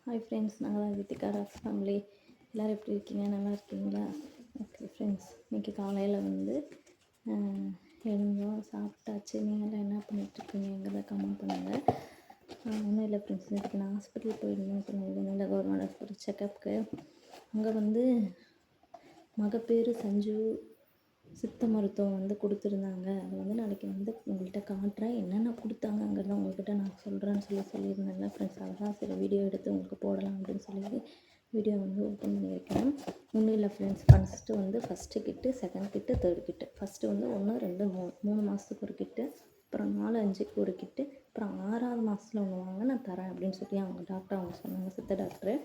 Hi friends, நாங்கள் தான் வித்திகா rocks family. எல்லோரும் எப்படி இருக்கீங்க? நல்லா இருக்கீங்களா? ஓகே ஃப்ரெண்ட்ஸ், இன்றைக்கி காலையில் எழுந்தோம், சாப்பிட்டாச்சு. நீங்களாம் என்ன பண்ணிகிட்ருக்கீங்கிறத கமெண்ட் பண்ணுங்கள். ஒன்றும் இல்லை ஃப்ரெண்ட்ஸ், இன்றைக்கி நான் ஹாஸ்பிட்டல் போயிருந்தேன். சொன்னேன் கவர்மெண்ட் ஹாஸ்பிட்டல் செக்கப்புக்கு. அங்கே மகப்பேறு சஞ்சு சித்த மருத்துவம் கொடுத்துருந்தாங்க. அது நாளைக்கு உங்கள்கிட்ட காட்டுறேன். என்னென்ன கொடுத்தாங்கங்கிறத உங்கள்கிட்ட நான் சொல்கிறேன்னு சொல்லியிருந்தேன்ல ஃப்ரெண்ட்ஸ். அதெல்லாம் சரி வீடியோ எடுத்து உங்களுக்கு போடலாம் அப்படின்னு சொல்லி வீடியோ ஓப்பன் பண்ணி வைக்கிறேன். ஒன்றும் இல்லை ஃப்ரெண்ட்ஸ், ஃபஸ்ட்டு கிட்டு, செகண்ட் கிட்டு, தேர்ட் கிட்டு. ஃபஸ்ட்டு 1, 2, 3 மாதத்துக்கு ஒரு கிட்டு, அப்புறம் 4, 5க்கு ஒரு கிட்டு, அப்புறம் 6வது மாதத்தில் ஒன்று வாங்க நான் தரேன் அப்படின்னு சொல்லி அவங்க சொன்னாங்க, சித்த டாக்டரு.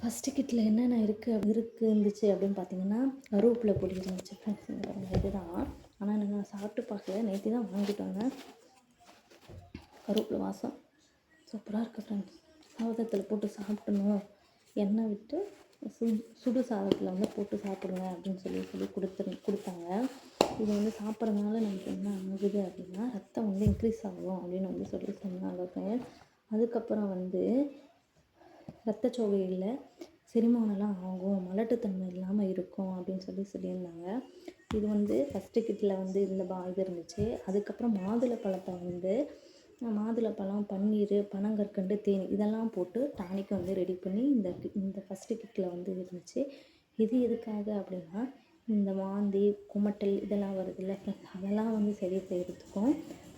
ஃபஸ்ட்டு கிட்டில் என்னென்ன இருந்துச்சு அப்படின்னு பார்த்தீங்கன்னா, கருவேப்பிலை பொடி இருந்துச்சு ஃப்ரெண்ட்ஸ். இதுதான், ஆனால் நான் சாப்பிட்டு பார்க்கல, நேற்று தான் வாங்கிட்டு வந்தேன். கருவேப்பிலை வாசம் சூப்பராக இருக்குது ஃப்ரெண்ட்ஸ். சாதத்தில் போட்டு சாப்பிடணும், எண்ணெய் விட்டு சுடு சாதத்தில் போட்டு சாப்பிடுங்க அப்படின்னு சொல்லி கொடுத்தாங்க. இது சாப்பிட்றதுனால நமக்கு என்ன ஆகுது அப்படின்னா, ரத்தம் இன்க்ரீஸ் ஆகும் அப்படின்னு சொல்லி சொன்னாங்க ஃப்ரெண்ட்ஸ். அதுக்கப்புறம் ரத்தச்சோகை இல்லை, செரிமானம்லாம் ஆகும், மலட்டுத்தன்மை இல்லாமல் இருக்கும் அப்படின்னு சொல்லியிருந்தாங்க. இது ஃபஸ்ட்டு கிட்டில் இது இருந்துச்சு. அதுக்கப்புறம் மாதுளப்பழம், பன்னீர், பனங்கற்கண்டு, தேன் இதெல்லாம் போட்டு டானிக் ரெடி பண்ணி இந்த ஃபஸ்ட்டு கிட்டில் இருந்துச்சு. இது எதுக்காக அப்படின்னா, இந்த வாந்தி, குமட்டல் இதெல்லாம் வருது இல்லை, அதெல்லாம் சரி செய்கிறதுக்கும்,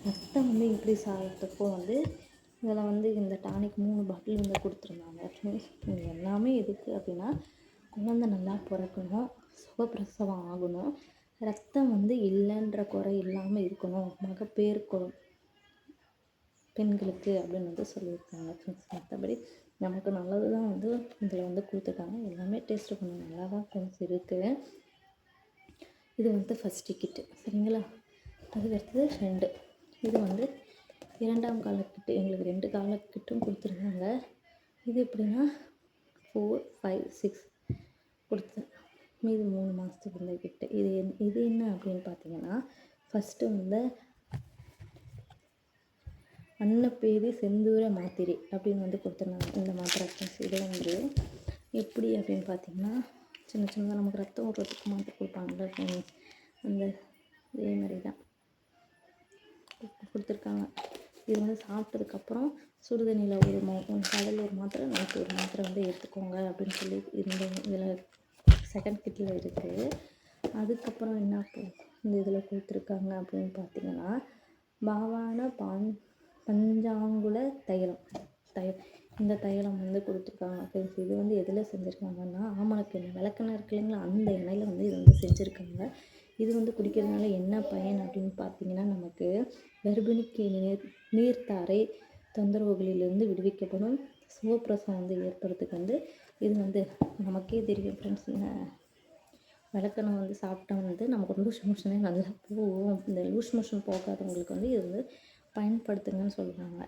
ரத்தம் இன்க்ரீஸ் ஆகிறதுக்கும் இதில் இந்த டானிக் 3 பாட்டில் கொடுத்துருந்தாங்க ஃப்ரெண்ட்ஸ். இது எல்லாமே எதுக்கு அப்படின்னா, குழந்தை நல்லா பிறக்கணும், சுகப்பிரசவம் ஆகணும், ரத்தம் இல்லைன்ற குறை இல்லாமல் இருக்கணும், மகப்பேறு பெண்களுக்கு அப்படின்னு சொல்லியிருக்காங்க ஃப்ரெண்ட்ஸ். மற்றபடி நமக்கு நல்லது தான் இதில் கொடுத்துருக்காங்க. எல்லாமே டேஸ்ட்டு கொஞ்சம் நல்லா தான் ஃப்ரெண்ட்ஸ் இருக்குது. இது ஃபஸ்ட்டு கிட்டு, சரிங்களா. அதுக்கடுத்தது 2, இது 2ஆம் காலக்கிட்டு. எங்களுக்கு 2 காலக்கிட்டும் கொடுத்துருந்தாங்க. இது எப்படின்னா 4, 5, 6 கொடுத்து மீது 3 மாதத்துக்கு இருந்த கிட்டு. இது என்ன அப்படின்னு பார்த்தீங்கன்னா, ஃபஸ்ட்டு அன்னப்பேதி செந்தூர மாத்திரை அப்படின்னு கொடுத்துருந்தாங்க. இந்த மாத்திரை இது எப்படி அப்படின்னு பார்த்தீங்கன்னா, சின்னதாக நமக்கு ரத்தம் ஓடுறதுக்கு மாத்திரை கொடுப்பாங்கல்ல, இதே மாதிரி தான் கொடுத்துருக்காங்க. இது சாப்பிட்டதுக்கப்புறம் சுடுதண்ணியில் காலையில் ஒரு மாத்திரை, நைட்டு ஒரு மாத்திரை எடுத்துக்கோங்க அப்படின்னு சொல்லி இதில் செகண்ட் கிட்டில் இருக்குது. அதுக்கப்புறம் என்ன இந்த இதில் கொடுத்துருக்காங்க அப்படின்னு பார்த்தீங்கன்னா, பாவான பஞ்சாங்குல தைலம் இந்த தைலம் கொடுத்துருக்காங்க ஃப்ரெண்ட்ஸ். இது எதில் செஞ்சுருக்காங்கன்னா, ஆமணக்கு விளக்கெண்ணெய் இருக்கு இல்லைங்களா, அந்த எண்ணெயில் இது செஞ்சுருக்காங்க. இது குடிக்கிறதுனால என்ன பயன் அப்படின்னு பார்த்தீங்கன்னா, நமக்கு கர்ப்பிணிக்கு நீர்த்தாரை தொந்தரவுகளிலிருந்து விடுவிக்கப்படும், சுகப்பிரசவம் ஏற்படுறதுக்கு இது நமக்கே தெரியும் ஃப்ரெண்ட்ஸ். விளக்கெண்ணெய் சாப்பிட்டா நமக்கு லூஸ் மோஷனே நல்லா போகும். இந்த லூஸ் மோஷன் போகாதவங்களுக்கு இது பயன்படுத்துங்கன்னு சொல்கிறாங்க.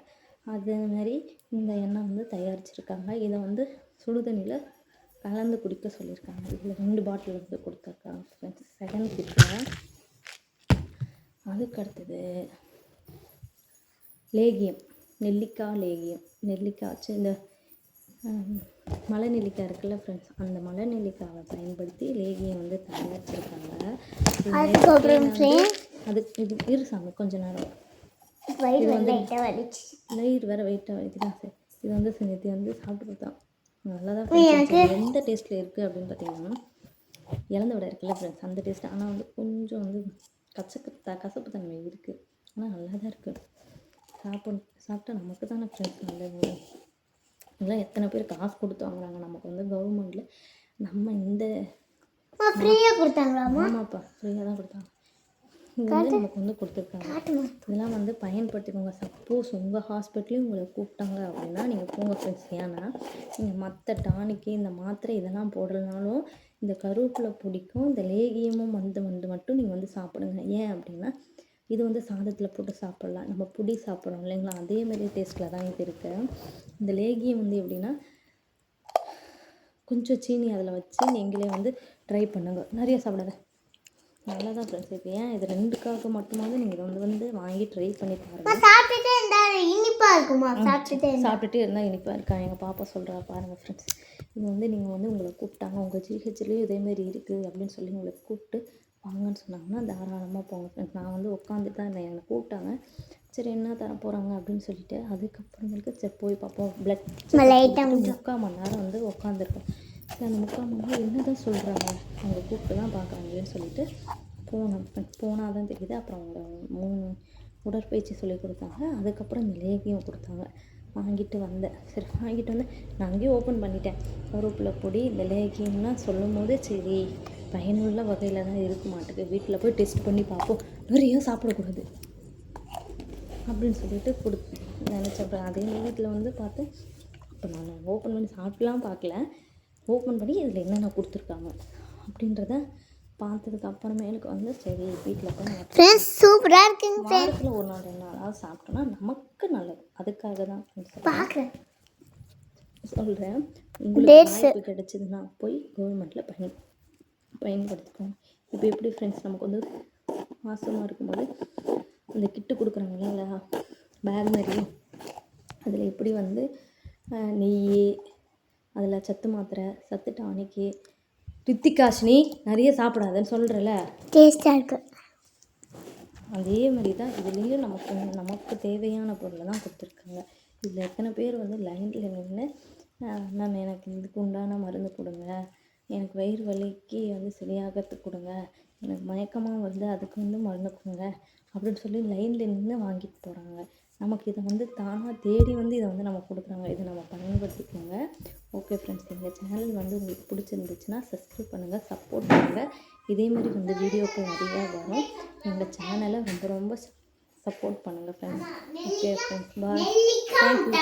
அதேமாதிரி இந்த எண்ணெய் தயாரிச்சிருக்காங்க. இதை சுடுதண்ணியில் கலந்து குடிக்க சொல்லியிருக்காங்க. இதில் 2 பாட்டில் கொடுத்துருக்காங்க ஃப்ரெண்ட்ஸ் செகண்ட் கிட்டில். அதுக்கடுத்தது லேகியம், நெல்லிக்காய் லேகியம். நெல்லிக்காய் இந்த மலை நெல்லிக்காய் இருக்குல்ல ஃப்ரெண்ட்ஸ், அந்த மலை நெல்லிக்காவை பயன்படுத்தி லேகியம் தயாரிச்சிருக்காங்க. இது இருசாமி கொஞ்ச நேரம் வயிறு வேறு வெயிட்டாக வலிக்குதான் சார். இது நேற்று சாப்பிட்டு பார்த்தோம், நல்லா தான். எந்த டேஸ்ட்டில் இருக்குது அப்படின்னு பார்த்தீங்கன்னா, இலந்த வடை இருக்குல்ல ஃப்ரெண்ட்ஸ், அந்த டேஸ்ட்டு. ஆனால் கொஞ்சம் கசப்பு தன்மை இருக்குது, ஆனால் நல்லா தான் இருக்குது. சாப்பிட்டா நமக்கு தானே ஃப்ரெண்ட்ஸ் நல்லது. இதெல்லாம் எத்தனை பேர் காசு கொடுத்து வாங்குறாங்க. நமக்கு கவர்மெண்ட்டில் நம்ம இந்த ஃப்ரீயாக கொடுத்தாங்களா? ஆமாப்பா, ஃப்ரீயாக தான் கொடுத்தாங்க. இது நமக்கு கொடுத்துருக்காங்க. இதெல்லாம் பயன்படுத்திக்கோங்க. சப்போஸ் உங்கள் ஹாஸ்பிட்டலையும் உங்களை கூப்பிட்டாங்க அப்படின்னா நீங்கள் போங்க ஃப்ரெண்ட்ஸ். ஏன்னா நீங்கள் மற்ற டானிக்கு, இந்த மாத்திரை இதெல்லாம் போடலனாலும் இந்த கருவேப்பிலை பொடிக்கும் இந்த லேகியமும் மட்டும் நீங்கள் சாப்பிடுங்க. ஏன் அப்படின்னா, இது சாதத்தில் போட்டு சாப்பிட்லாம். நம்ம பொடி சாப்பிட்றோம் இல்லைங்களா, அதேமாதிரி டேஸ்ட்டில் தான் இது இருக்குது. இந்த லேகியம் எப்படின்னா, கொஞ்சம் சீனி அதில் வச்சு நீங்களே ட்ரை பண்ணுங்க. நிறைய சாப்பிடாத, நல்லா தான் ஃப்ரெண்ட்ஸ் இருக்குது. ஏன் இது 2க்காக மட்டுமாவது நீங்கள் வாங்கி ட்ரை பண்ணி பாருங்கள். இனிப்பாக இருக்குமா? சாப்பிட்டுட்டே இருந்தால் இனிப்பாக இருக்கா எங்கள் பாப்பா சொல்கிறா பாருங்கள் ஃப்ரெண்ட்ஸ். இது வந்து நீங்கள் வந்து உங்களை கூப்பிட்டாங்க, உங்கள் ஜிஹெச்லேயும் இதேமாரி இருக்குது அப்படின்னு சொல்லி உங்களை கூப்பிட்டு வாங்கன்னு சொன்னாங்கன்னா தாராளமாக போங்க ஃப்ரெண்ட்ஸ். நான் வந்து உட்காந்துட்டு தான் இருந்தேன், என்னை கூப்பிட்டாங்க. சரி என்ன தர போகிறாங்க அப்படின்னு சொல்லிட்டு அதுக்கப்புறமேலுக்கு சரி போய் பார்ப்போம். பிளட் 3/4 மணி நேரம் வந்து உட்காந்துருக்கேன். சரி அந்த 3/4 மணி நேரம் என்ன தான் சொல்கிறாங்க, அவங்க கூப்பிட்டு தான் பார்க்குறாங்கன்னு சொல்லிட்டு போனேன் ஃப்ரெண்ட்ஸ். போனால் தான் தெரியுது. அப்புறம் அவங்க 3 உடற்பயிற்சி சொல்லி கொடுத்தாங்க. அதுக்கப்புறம் இந்த லேகியம் கொடுத்தாங்க. வாங்கிட்டு வந்தேன். சரி வாங்கிட்டு வந்து நான் அங்கேயே ஓப்பன் பண்ணிட்டேன். கருவேப்பிலை பொடி இந்த லேகியம்லாம் சொல்லும் போது சரி பயனுள்ள வகையில் தான் இருக்க மாட்டேங்குது, வீட்டில் போய் டெஸ்ட் பண்ணி பார்ப்போம், நிறைய சாப்பிடக்கூடாது அப்படின்னு சொல்லிட்டு நினச்சப்ப அதே வீட்டில் வந்து பார்த்து இப்போ நான் ஓப்பன் பண்ணி சாப்பிட்லாம் பார்க்கல, ஓப்பன் பண்ணி இதில் என்னென்ன கொடுத்துருக்காங்க அப்படின்றத பார்த்ததுக்கு அப்புறமேலுக்கு வந்து சரி வீட்டில் போய் சூப்பராக இருக்குங்க. வாரத்தில் 1 நாள் 2 நாளாவது சாப்பிட்டோன்னா நமக்கு நல்லது. அதுக்காக தான் சொல்கிறேன். உங்களுக்கு வாய்ப்பு கிடைச்சதுன்னா போய் கவர்மெண்ட்டில் பயன்படுத்திக்கோங்க. இப்போ எப்படி ஃப்ரெண்ட்ஸ் நமக்கு வந்து மாசமாக இருக்கும்போது அந்த கிட்டு கொடுக்குறாங்க இல்லைங்களா, பேக் மாதிரி, அதில் எப்படி வந்து நெய், அதில் சத்து மாத்திரை, சத்து டானிக்கு, ரித்திகாஷினி நிறைய சாப்பிடாதுன்னு சொல்கிறல, டேஸ்ட்டாக இருக்கு. அதே மாதிரி தான் இதுலேயும் நமக்கு தேவையான பொருளை தான் கொடுத்துருக்காங்க. இதில் எத்தனை பேர் வந்து லைனில் நின்று மேம் எனக்கு இதுக்கு உண்டான மருந்து கொடுங்க, எனக்கு வயிறு வலிக்கு வந்து சரியாகிறதுக்கு கொடுங்க, எனக்கு மயக்கமாக வந்து அதுக்கு வந்து மருந்து கொடுங்க அப்படின்னு சொல்லி லைனில் நின்று வாங்கிட்டு போகிறாங்க. நமக்கு இதை வந்து தானாக தேடி வந்து இதை வந்து நம்ம கொடுக்குறாங்க. இதை நம்ம பயன்படுத்திக்கோங்க. ஓகே ஃப்ரெண்ட்ஸ், எங்கள் சேனல் வந்து உங்களுக்கு பிடிச்சிருந்துச்சுன்னா சப்ஸ்கிரைப் பண்ணுங்கள், சப்போர்ட் பண்ணுங்கள். இதேமாதிரி வந்து வீடியோக்கள் நிறையா வரும். எங்கள் சேனலை ரொம்ப ரொம்ப சப்போர்ட் பண்ணுங்கள் ஃப்ரெண்ட்ஸ். ஓகே ஃப்ரெண்ட்ஸ், பாய், தேங்க்யூ.